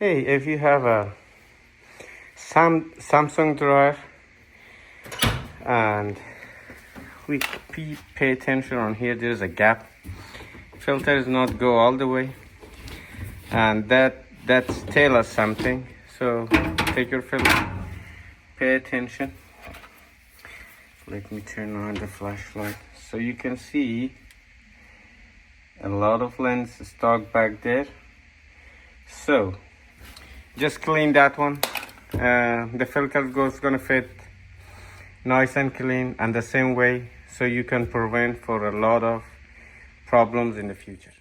Hey, if you have a Samsung dryer and we pay attention on here, there's a gap. Filter is not go all the way, and that's tell us something. So take your filter, pay attention. Let me turn on the flashlight so you can see a lot of lens stock back there. So just clean that one. The filter gonna fit nice and clean, and the same way, so you can prevent for a lot of problems in the future.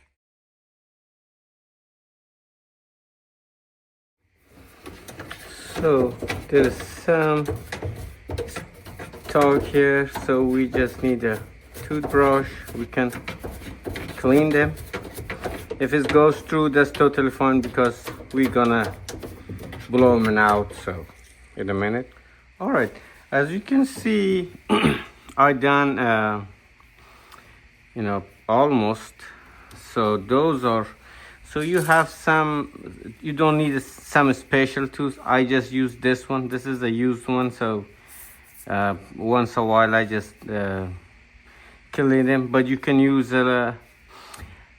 So there's some talk here, so we just need a toothbrush. We can clean them. If it goes through, that's totally fine, because we're gonna blow them out. So in a minute. All right, as you can see, I done almost. So those are, so you have some, you don't need some special tools. I just use this one. This is a used one, so once a while I just clean them. But you can use a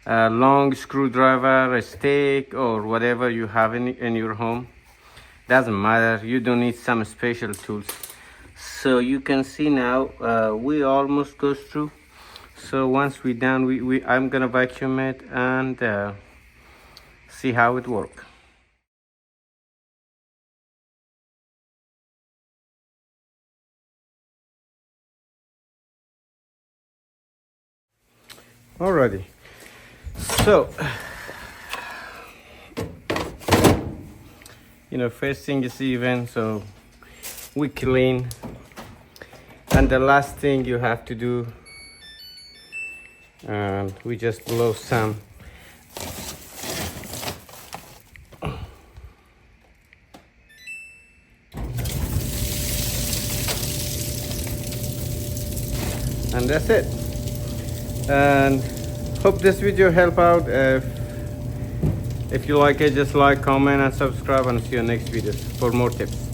long screwdriver, a stick, or whatever you have in your home. Doesn't matter. You don't need some special tools. So you can see now we almost goes through. So once we're done, I'm gonna vacuum it and see how it works. Alrighty. So first thing is even, so we clean, and the last thing you have to do, and we just blow some. And that's it. And hope this video help out. If you like it, just like, comment, and subscribe, and see you next videos for more tips.